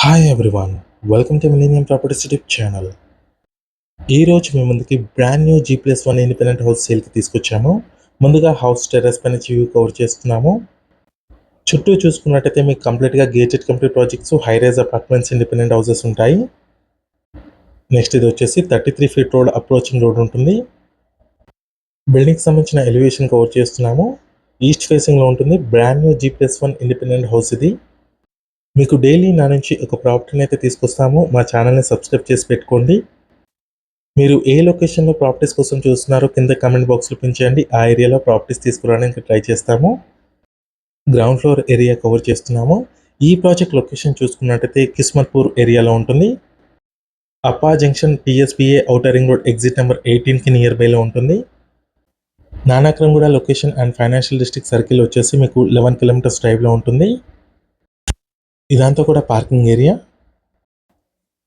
Hi everyone, welcome to millennium properties YouTube channel. ఈరోజు మీ ముందుకి brand new G+1 independent house సేల్కి తీసుకొచ్చాము. ముందుగా హౌస్ టెర్రస్ పైన వ్యూ కవర్ చేస్తున్నాము. చుట్టూ చూసుకున్నట్టయితే మీకు కంప్లీట్గా gated community projects, high rise apartments, independent houses ఉంటాయి. నెక్స్ట్ ఇది వచ్చేసి 33 ఫీట్ రోడ్, అప్రోచింగ్ రోడ్ ఉంటుంది. బిల్డింగ్కి సంబంధించిన ఎలివేషన్ కవర్ చేస్తున్నాము. ఈస్ట్ ఫేసింగ్లో ఉంటుంది. Brand new G+1 independent house ఇది. మీకు డైలీ నా నుంచి ఒక ప్రాపర్టీని అయితే తీసుకొస్తాము. మా ఛానల్ని సబ్స్క్రైబ్ చేసి పెట్టుకోండి. మీరు ఏ లొకేషన్లో ప్రాపర్టీస్ కోసం చూస్తున్నారో కింద కామెంట్ బాక్స్లో పెంచండి. ఆ ఏరియాలో ప్రాపర్టీస్ తీసుకురావడానికి ట్రై చేస్తాము. గ్రౌండ్ ఫ్లోర్ ఏరియా కవర్ చేస్తున్నాము. ఈ ప్రాజెక్ట్ లొకేషన్ చూసుకున్నట్టయితే కిస్మత్పూర్ ఏరియాలో ఉంటుంది. Appa junction TSPA outer ring road exit number 18కి నియర్ బైలో ఉంటుంది. Nanakramguda location and financial district circle వచ్చేసి మీకు 11 కిలోమీటర్స్ డ్రైవ్లో ఉంటుంది. ఇదంతా కూడా పార్కింగ్ ఏరియా.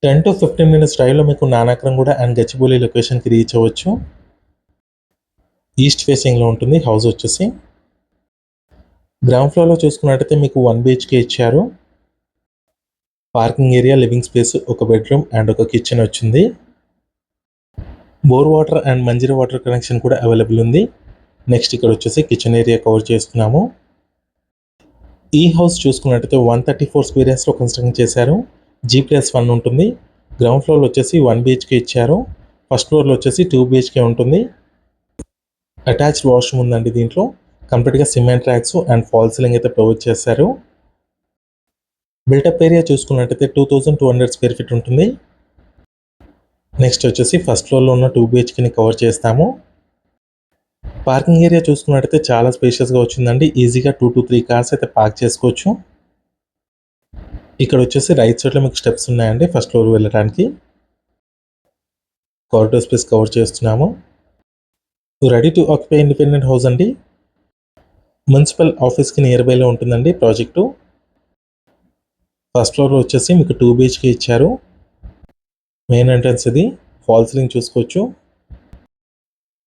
10 to 15 మినిట్స్ డ్రైవ్లో మీకు నానాక్రంగూడ అండ్ గచ్చిబౌలి లొకేషన్కి రీచ్ అవ్వచ్చు. ఈస్ట్ ఫేసింగ్లో ఉంటుంది హౌస్ వచ్చేసి. గ్రౌండ్ ఫ్లోర్లో చూసుకున్నట్టయితే మీకు 1 BHK ఇచ్చారు. పార్కింగ్ ఏరియా, లివింగ్ స్పేస్, ఒక బెడ్రూమ్ అండ్ ఒక కిచెన్ వచ్చింది. Bore water and Manjira water connection కూడా అవైలబుల్ ఉంది. నెక్స్ట్ ఇక్కడ వచ్చేసి కిచెన్ ఏరియా కవర్ చేస్తున్నాము. ఈ హౌస్ చూసుకున్నట్టయితే 134 స్క్వేర్ యార్డ్స్లో కన్స్ట్రక్షన్ చేశారు. G+1 ఉంటుంది. గ్రౌండ్ ఫ్లోర్లో వచ్చేసి 1 BHK ఇచ్చారు. ఫస్ట్ ఫ్లోర్లో వచ్చేసి 2 BHK ఉంటుంది. అటాచ్డ్ వాష్రూమ్ ఉందండి. దీంట్లో కంప్లీట్గా cement racks and fall ceiling అయితే ప్రొవైడ్ చేశారు. బిల్టప్ ఏరియా చూసుకున్నట్టయితే 2200 స్క్వేర్ ఫీట్ ఉంటుంది. నెక్స్ట్ వచ్చేసి ఫస్ట్ ఫ్లోర్లో ఉన్న 2 BHKని కవర్ చేస్తాము. పార్కింగ్ ఏరియా చూసుకున్నట్టయితే చాలా స్పేషియస్గా వచ్చిందండి. ఈజీగా 2 to 3 కార్స్ అయితే పార్క్ చేసుకోవచ్చు. ఇక్కడ వచ్చేసి రైట్ సైడ్లో మీకు స్టెప్స్ ఉన్నాయండి ఫస్ట్ ఫ్లోర్ వెళ్ళడానికి. కారిడార్ స్పేస్ కవర్ చేస్తున్నాము. Ready to occupy independent house అండి. మున్సిపల్ ఆఫీస్కి నియర్ బైలో ఉంటుందండి ప్రాజెక్టు. ఫస్ట్ ఫ్లోర్లో వచ్చేసి మీకు 2 BHK ఇచ్చారు. మెయిన్ ఎంట్రన్స్ ఇది. ఫాల్ సీలింగ్ చూసుకోవచ్చు.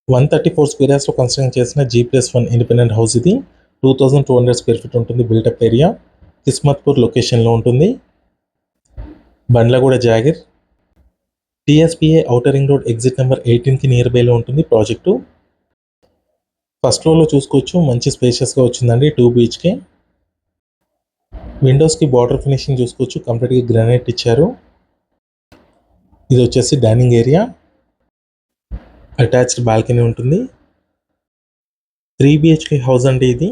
134 స్క్వేర్ యార్డ్స్లో కన్స్ట్రక్షన్ చేసిన G+1 ఇండిపెండెంట్ హౌస్ ఇది. 2200 స్క్వేర్ ఫీట్ ఉంటుంది. బిల్టప్ ఏరియా కిస్మత్పూర్ లొకేషన్లో ఉంటుంది. Bandlaguda Jagir TSPA outer ring road exit number 18కి నియర్ బైలో ఉంటుంది ప్రాజెక్టు. ఫస్ట్ ఫ్లోర్లో చూసుకోవచ్చు. మంచి స్పేషియస్గా వచ్చిందండి. 2 BHK. విండోస్కి బార్డర్ ఫినిషింగ్ చూసుకోవచ్చు. కంప్లీట్గా గ్రానైట్ ఇచ్చారు. ఇది వచ్చేసి డైనింగ్ ఏరియా. అటాచ్డ్ బాల్కనీ ఉంటుంది. 3 BHK హౌస్ అండి ఇది.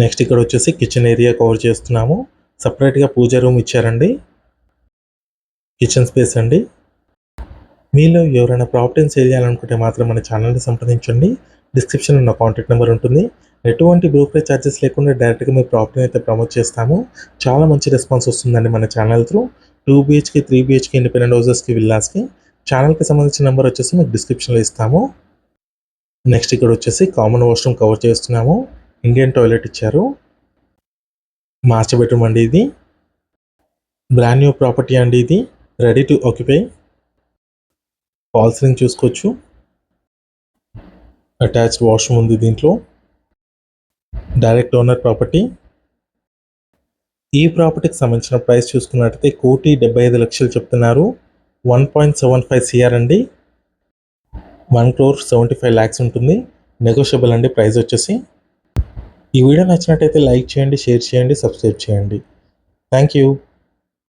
నెక్స్ట్ ఇక్కడ వచ్చేసి కిచెన్ ఏరియా కవర్ చేస్తున్నాము. సపరేట్గా పూజా రూమ్ ఇచ్చారండి. కిచెన్ స్పేస్ అండి. మీలో ఎవరైనా ప్రాపర్టీని సేల్ చేయాలనుకుంటే మాత్రం మన ఛానల్ని సంప్రదించండి. డిస్క్రిప్షన్లో నా కాంటాక్ట్ నెంబర్ ఉంటుంది. ఎటువంటి బ్రోకరేజ్ ఛార్జెస్ లేకుండా డైరెక్ట్గా మీ ప్రాపర్టీని అయితే ప్రమోట్ చేస్తాము. చాలా మంచి రెస్పాన్స్ వస్తుందండి మన channel through. 2 BHK, 3 BHK independent హౌసెస్కి, విల్లాస్కి. ఛానల్కి సంబంధించిన నెంబర్ వచ్చేసి మీకు డిస్క్రిప్షన్లో ఇస్తాము. నెక్స్ట్ ఇక్కడ వచ్చేసి కామన్ వాష్రూమ్ కవర్ చేస్తున్నాము. ఇండియన్ టాయిలెట్ ఇచ్చారు. మాస్టర్ బెడ్రూమ్ అండి ఇది. బ్రాండ్ న్యూ ప్రాపర్టీ అండి ఇది. Ready to occupy. Fall ceiling చూసుకోవచ్చు. అటాచ్డ్ వాష్రూమ్ ఉంది దీంట్లో. Direct owner property. ఈ ప్రాపర్టీకి సంబంధించిన ప్రైస్ చూసుకున్నట్టయితే 1,75,00,000 చెప్తున్నారు. 1.75 CR అండి. 1,75,00,000 ఉంటుంది. నెగోషియబుల్ అండి ప్రైస్ వచ్చేసి. ఈ వీడియో నచ్చినట్టయితే లైక్ చేయండి, షేర్ చేయండి, సబ్స్క్రైబ్ చేయండి. Thank you.